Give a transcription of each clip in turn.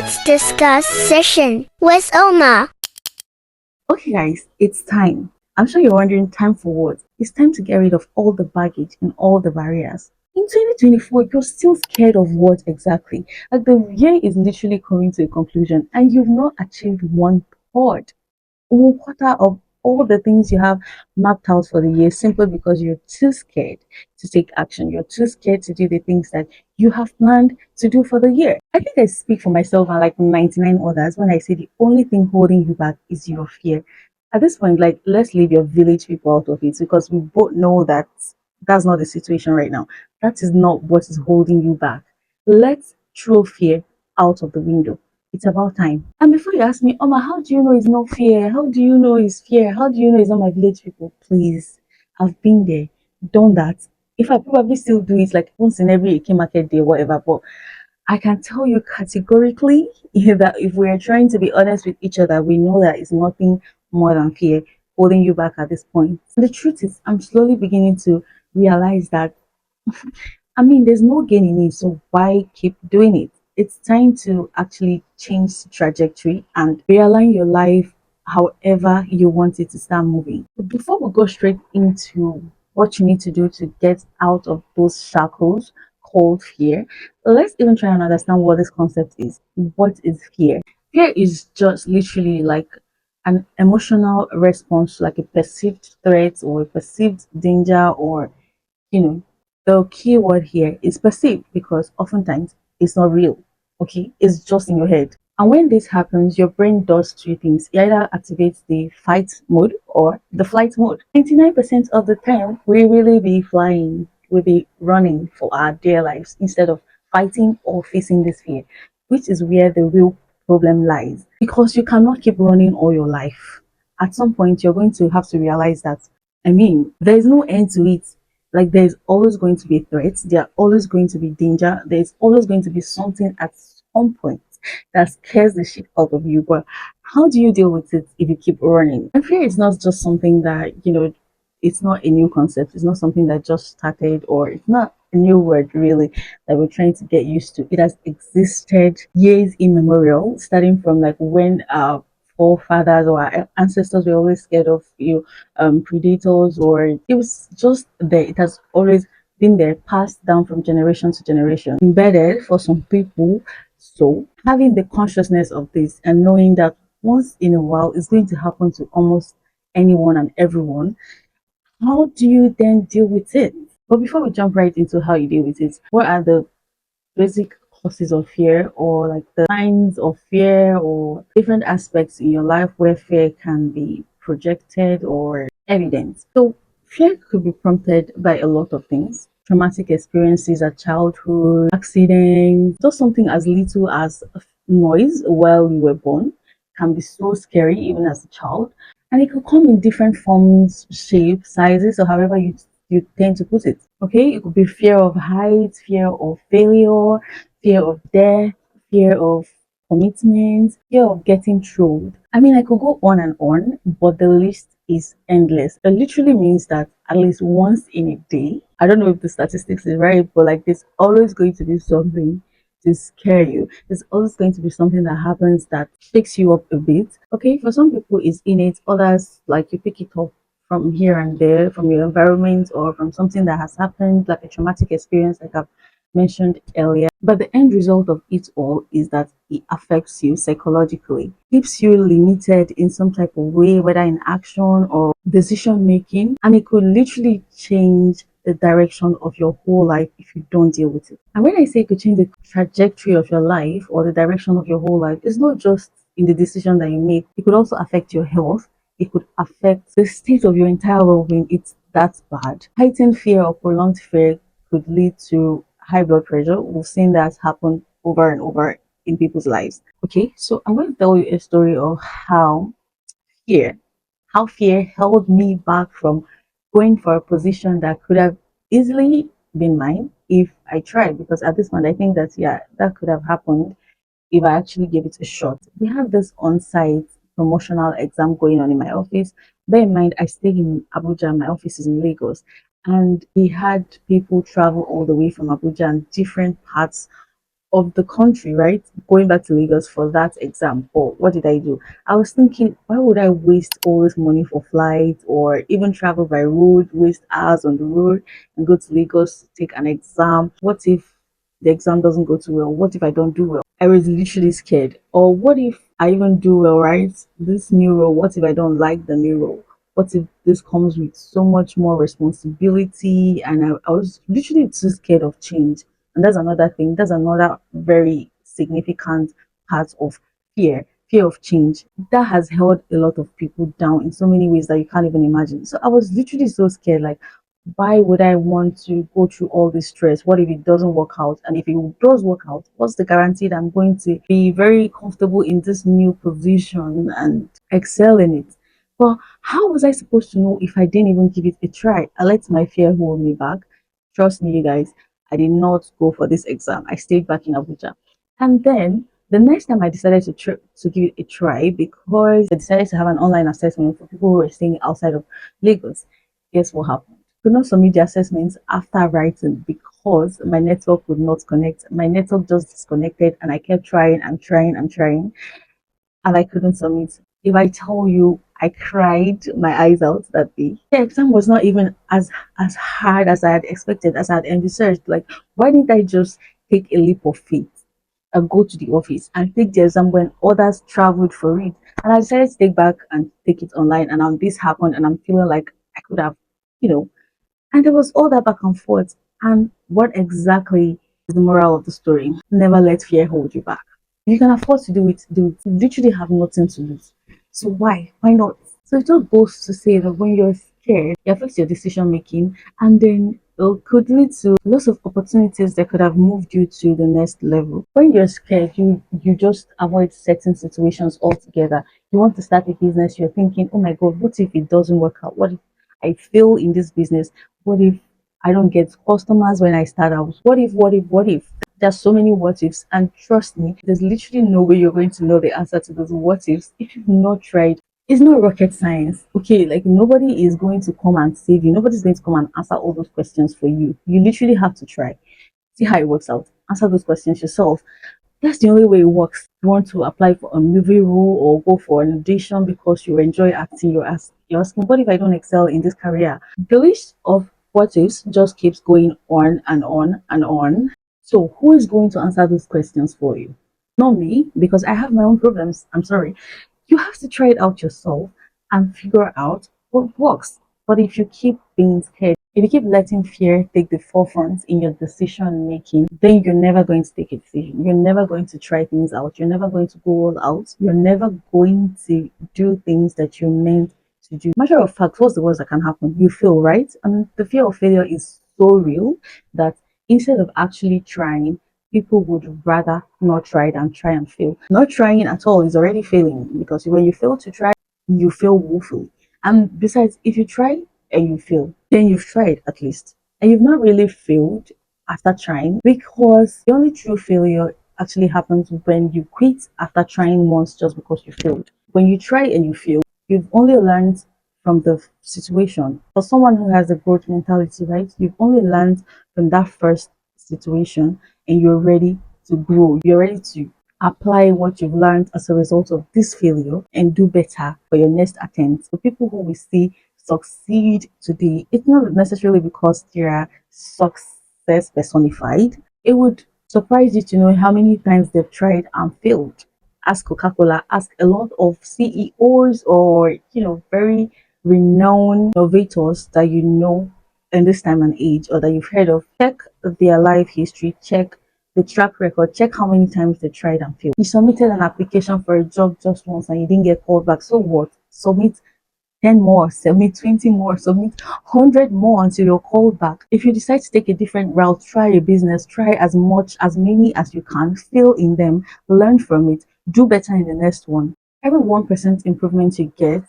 Let's discuss session with Oma. Okay, guys, it's time. I'm sure you're wondering, time for what? It's time to get rid of all the baggage and all the barriers. In 2024, you're still scared of what exactly? Like the year is literally coming to a conclusion and you've not achieved one quarter of all the things you have mapped out for the year simply because you're too scared to take action. You're too scared to do the things that you have planned to do for the year. I think I speak for myself and like 99 others when I say the only thing holding you back is your fear. At this point, like, let's leave your village people out of it because we both know that that's not the situation right now. That is not what is holding you back. Let's throw fear out of the window. It's about time. And before you ask me, Oma, how do you know it's not fear? How do you know it's fear? How do you know it's not my village people? Please, I've been there, done that. If I probably still do it like once in every Eke market day, whatever, but I can tell you categorically that if we are trying to be honest with each other, we know that it's nothing more than fear holding you back at this point. And the truth is, I'm slowly beginning to realize that I mean, there's no gain in it, so why keep doing it? It's time to actually change the trajectory and realign your life however you want it to start moving. But before we go straight into what you need to do to get out of those shackles called fear, let's even try and understand what this concept is. What is fear? Fear is just literally like an emotional response, like a perceived threat or a perceived danger or you know, the key word here is perceived because oftentimes it's not real. Okay, it's just in your head. And when this happens, your brain does two things. It either activates the fight mode or the flight mode. 99% of the time, we really be flying, we'll be running for our dear lives instead of fighting or facing this fear, which is where the real problem lies. Because you cannot keep running all your life. At some point, you're going to have to realize that I mean, there's no end to it. Like there's always going to be threats, there are always going to be danger, there's always going to be something at some point that scares the shit out of you. But how do you deal with it if you keep running? And fear is not just something that, it's not a new concept, it's not something that just started, or it's not a new word really that we're trying to get used to. It has existed years immemorial, starting from like when our forefathers or our ancestors were always scared of predators, or it was just there. It has always been there, passed down from generation to generation, embedded for some people. So having the consciousness of this and knowing that once in a while it's going to happen to almost anyone and everyone, how do you then deal with it? But before we jump right into how you deal with it, what are the basic causes of fear or like the signs of fear or different aspects in your life where fear can be projected or evident? So fear could be prompted by a lot of things. Traumatic experiences at childhood, accidents, just something as little as noise while you were born can be so scary even as a child. And it could come in different forms, shapes, sizes, or however you tend to put it. Okay, it could be fear of heights, fear of failure, fear of death, fear of commitment, fear of getting trolled. I mean, I could go on, but the list is endless. It literally means that at least once in a day, I don't know if the statistics is right, but like there's always going to be something to scare you. There's always going to be something that happens that shakes you up a bit. Okay, for some people it's innate, others like you pick it up from here and there, from your environment or from something that has happened, like a traumatic experience, like I've mentioned earlier. But the end result of it all is that it affects you psychologically, keeps you limited in some type of way, whether in action or decision making, and it could literally change the direction of your whole life if you don't deal with it. And when I say it could change the trajectory of your life or the direction of your whole life, it's not just in the decision that you make, it could also affect your health, it could affect the state of your entire well-being. It's that bad. Heightened fear or prolonged fear could lead to high blood pressure. We've seen that happen over and over in people's lives. Okay, so I'm going to tell you a story of fear, how fear held me back from going for a position that could have easily been mine if I tried. Because at this point, I think that yeah, that could have happened if I actually gave it a shot. We have this on-site promotional exam going on in my office. Bear in mind, I stay in Abuja, my office is in Lagos, and we had people travel all the way from Abuja and different parts of the country, right? Going back to Lagos for that example, what did I do? I was thinking, why would I waste all this money for flights or even travel by road, waste hours on the road and go to Lagos to take an exam? What if the exam doesn't go too well? What if I don't do well? I was literally scared. Or what if I even do well, right? This new role, what if I don't like the new role? What if this comes with so much more responsibility? And I was literally too scared of change. And that's another thing. That's another very significant part of fear of change. That has held a lot of people down in so many ways that you can't even imagine. So I was literally so scared, like, why would I want to go through all this stress? What if it doesn't work out? And if it does work out, what's the guarantee that I'm going to be very comfortable in this new position and excel in it? But how was I supposed to know if I didn't even give it a try? I let my fear hold me back. Trust me, you guys, I did not go for this exam. I stayed back in Abuja. And then the next time I decided to give it a try because I decided to have an online assessment for people who were staying outside of Lagos. Guess what happened? Could not submit the assessments after writing because my network would not connect. My network just disconnected and I kept trying and trying and trying and I couldn't submit. If I tell you I cried my eyes out that day. The exam was not even as hard as I had expected, as I had envisaged. Like, why didn't I just take a leap of faith and go to the office and take the exam when others traveled for it? And I decided to take back and take it online. And now this happened, and I'm feeling like I could have, you know, and there was all that back and forth. And what exactly is the moral of the story? Never let fear hold you back. If you can afford to do it, do it. You literally have nothing to lose. So why? Why not? So it just goes to say that when you're scared, it affects your decision making and then it could lead to lots of opportunities that could have moved you to the next level. When you're scared, you just avoid certain situations altogether. You want to start a business, you're thinking, oh my god, what if it doesn't work out? What if I fail in this business? What if I don't get customers when I start out? What if? There's so many what ifs, and trust me, there's literally no way you're going to know the answer to those what ifs if you've not tried. It's not rocket science, okay? Like nobody is going to come and save you, nobody's going to come and answer all those questions for you. You literally have to try, see how it works out, answer those questions yourself. That's the only way it works. You want to apply for a movie role or go for an audition because you enjoy acting, you're asking, what if I don't excel in this career? The list of what ifs just keeps going on and on and on. So who is going to answer those questions for you? Not me, because I have my own problems. I'm sorry. You have to try it out yourself and figure out what works. But if you keep being scared, if you keep letting fear take the forefront in your decision making, then you're never going to take a decision. You're never going to try things out. You're never going to go all out. You're never going to do things that you meant to do. Matter of fact, what's the worst that can happen? You fail, right? And the fear of failure is so real that instead of actually trying, people would rather not try than try and fail. Not trying at all is already failing because when you fail to try, you fail woefully. And besides, if you try and you fail, then you've tried at least. And you've not really failed after trying because the only true failure actually happens when you quit after trying once just because you failed. When you try and you fail, you've only learned from the situation. For someone who has a growth mentality, right? You've only learned from that first situation and you're ready to grow. You're ready to apply what you've learned as a result of this failure and do better for your next attempt. The people who we see succeed today, it's not necessarily because they are success personified. It would surprise you to know how many times they've tried and failed. Ask Coca-Cola, ask a lot of CEOs or very renowned innovators that you know in this time and age or that you've heard of. Check their life history, check the track record, check how many times they tried and failed. You submitted an application for a job just once and you didn't get called back. So what? Submit 10 more, submit 20 more, submit 100 more until you're called back. If you decide to take a different route, try a business, try as many as you can, fail in them, learn from it, do better in the next one. Every 1% improvement you get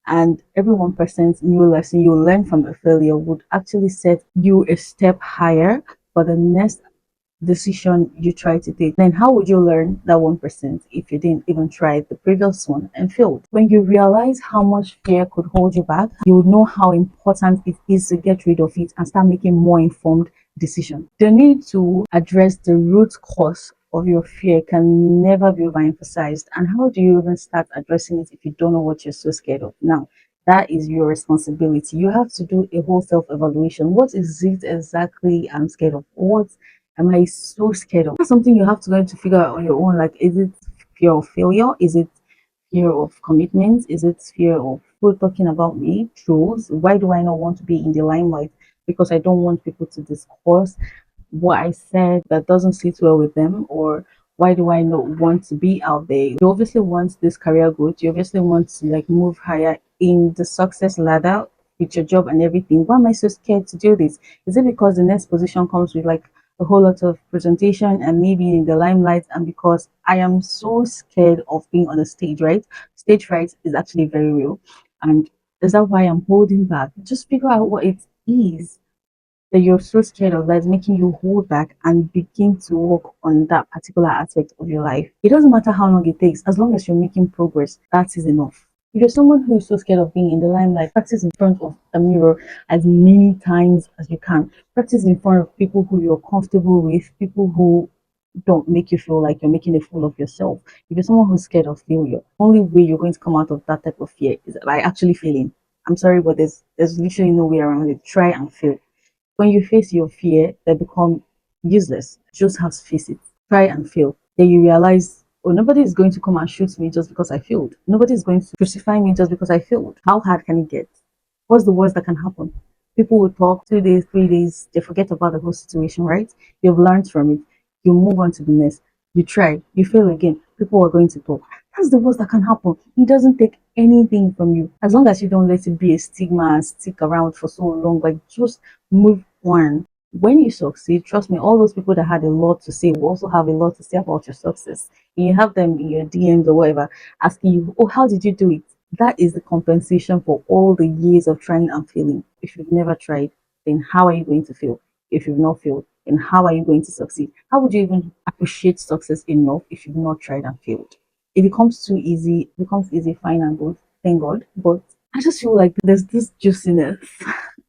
and every 1% new lesson you learn from a failure would actually set you a step higher for the next decision you try to take. Then how would you learn that 1% if you didn't even try the previous one and failed? When you realize how much fear could hold you back, you will know how important it is to get rid of it and start making more informed decisions. The need to address the root cause of your fear can never be overemphasized. And how do you even start addressing it if you don't know what you're so scared of? Now, that is your responsibility. You have to do a whole self evaluation. What is it exactly I'm scared of? What am I so scared of? That's something you have to learn to figure out on your own. Like, is it fear of failure? Is it fear of commitment? Is it fear of people talking about me? Trolls? Why do I not want to be in the limelight? Because I don't want people to discuss what I said that doesn't sit well with them, or why do I not want to be out there? You obviously want this career growth. You obviously want to like move higher in the success ladder with your job and everything. Why am I so scared to do this? Is it because the next position comes with like a whole lot of presentation and maybe in the limelight, and because I am so scared of being on the stage, right? Stage fright is actually very real. And is that why I'm holding back? Just figure out what it is that you're so scared of that is making you hold back and begin to work on that particular aspect of your life. It doesn't matter how long it takes, as long as you're making progress, that is enough. If you're someone who is so scared of being in the limelight, practice in front of a mirror as many times as you can. Practice in front of people who you're comfortable with, people who don't make you feel like you're making a fool of yourself. If you're someone who's scared of failure, only way you're going to come out of that type of fear is by actually failing. I'm sorry, but there's literally no way around it. Try and fail. When you face your fear, they become useless. You just have to face it. Try and fail. Then you realize, oh, nobody is going to come and shoot me just because I failed. Nobody is going to crucify me just because I failed. How hard can it get? What's the worst that can happen? People will talk 2 days, 3 days, they forget about the whole situation, right? You've learned from it. You move on to the next. You try, you fail again. People are going to talk. That's the worst that can happen. It doesn't take anything from you. As long as you don't let it be a stigma and stick around for so long, like just move on. When you succeed, trust me, all those people that had a lot to say will also have a lot to say about your success. And you have them in your DMs or whatever asking you, oh, how did you do it? That is the compensation for all the years of trying and failing. If you've never tried, then how are you going to fail? If you've not failed, then how are you going to succeed? How would you even appreciate success enough if you've not tried and failed? It becomes too easy, it becomes easy, fine and good, thank God. But I just feel like there's this juiciness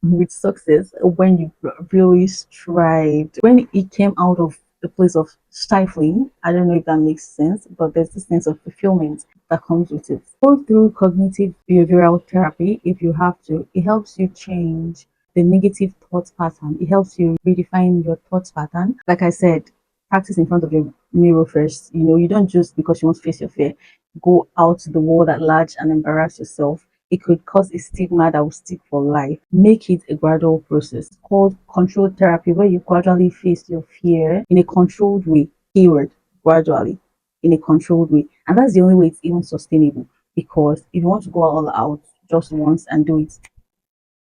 with success when you really strived. When it came out of the place of stifling, I don't know if that makes sense, but there's this sense of fulfillment that comes with it. Go through cognitive behavioral therapy if you have to. It helps you change the negative thought pattern. It helps you redefine your thought pattern. Like I said, practice in front of your mirror first. You know, you don't just because you want to face your fear, go out to the world at large and embarrass yourself. It could cause a stigma that will stick for life. Make it a gradual process. It's called controlled therapy, where you gradually face your fear in a controlled way. Keyword, gradually, in a controlled way. And that's the only way it's even sustainable. Because if you want to go all out just once and do it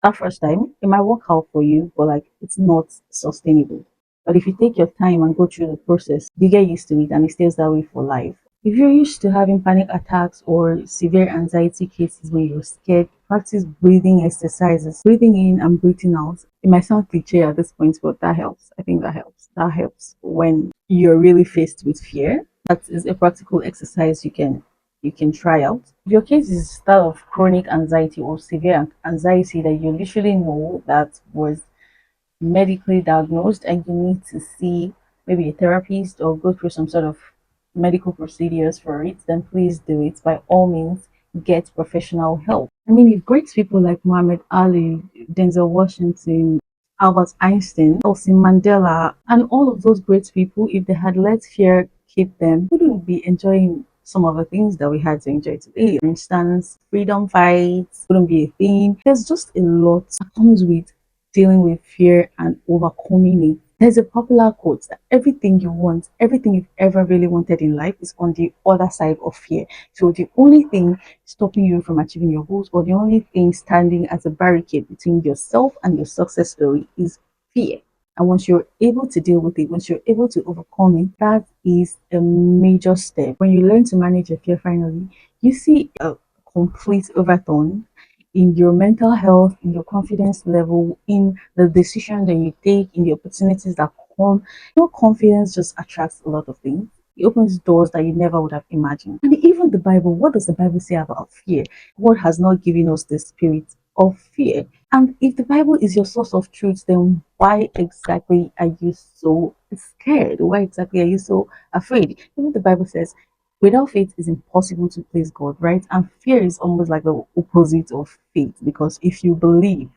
that first time, it might work out for you, but like it's not sustainable. But if you take your time and go through the process, you get used to it and it stays that way for life. If you're used to having panic attacks or severe anxiety cases when you're scared, practice breathing exercises, breathing in and breathing out. It might sound cliche at this point, but that helps. I think that helps. That helps when you're really faced with fear. That is a practical exercise you can try out. If your case is that of chronic anxiety or severe anxiety that you literally know that was medically diagnosed and you need to see maybe a therapist or go through some sort of medical procedures for it, then please do it. By all means, get professional help. I mean, if great people like Muhammad Ali, Denzel Washington, Albert Einstein, Nelson Mandela, and all of those great people, if they had let fear keep them, wouldn't be enjoying some of the things that we had to enjoy today. For instance, freedom fights wouldn't be a thing. There's just a lot that comes with dealing with fear and overcoming it. There's a popular quote that everything you want, everything you've ever really wanted in life is on the other side of fear. So the only thing stopping you from achieving your goals, or the only thing standing as a barricade between yourself and your success story, is fear. And once you're able to deal with it, once you're able to overcome it, that is a major step. When you learn to manage your fear finally, you see a complete overturn in your mental health, in your confidence level, in the decision that you take, in the opportunities that come. Your confidence just attracts a lot of things. It opens doors that you never would have imagined. And even the Bible, what does the Bible say about fear? God has not given us the spirit of fear. And if the Bible is your source of truth, then why exactly are you so scared? Why exactly are you so afraid? Even the Bible says, without faith, it's impossible to please God, right? And fear is almost like the opposite of faith, because if you believe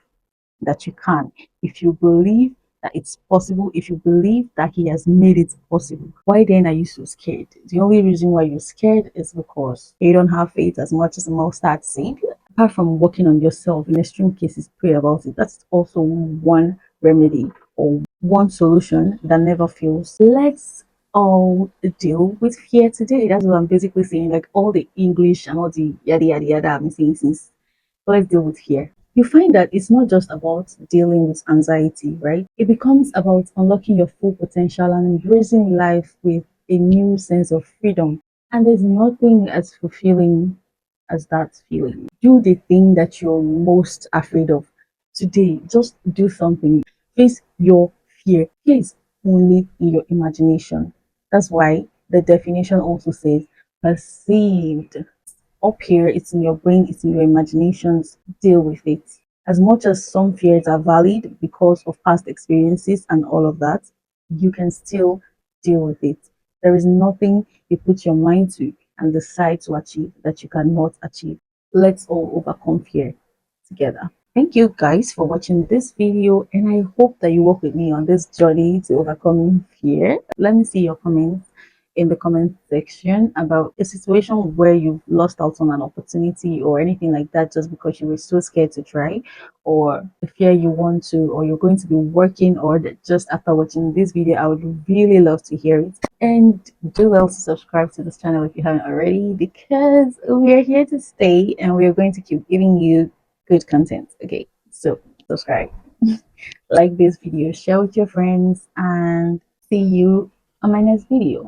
that you can, if you believe that it's possible, if you believe that He has made it possible, why then are you so scared? The only reason why you're scared is because you don't have faith as much as a mustard seed. Apart from working on yourself, in extreme cases, pray about it. That's also one remedy or one solution that never fails. Let's all deal with fear today. That's what I'm basically saying. Like all the English and all the yada yada yada I've been saying since. Let's deal with fear. You find that it's not just about dealing with anxiety, right? It becomes about unlocking your full potential and embracing life with a new sense of freedom. And there's nothing as fulfilling as that feeling. Do the thing that you're most afraid of today. Just do something. Face your fear. Fear is only in your imagination. That's why the definition also says perceived. Up here, it's in your brain, it's in your imaginations. Deal with it. As much as some fears are valid because of past experiences and all of that, you can still deal with it. There is nothing you put your mind to and decide to achieve that you cannot achieve. Let's all overcome fear together. Thank you guys for watching this video, and I hope that you walk with me on this journey to overcoming fear. Let me see your comments in the comment section about a situation where you've lost out on an opportunity or anything like that just because you were so scared to try, or the fear you want to, or you're going to be working, or just after watching this video. I would really love to hear it. And do well to subscribe to this channel if you haven't already, because we are here to stay and we are going to keep giving you good content. Okay, so subscribe, like this video, share with your friends, and see you on my next video.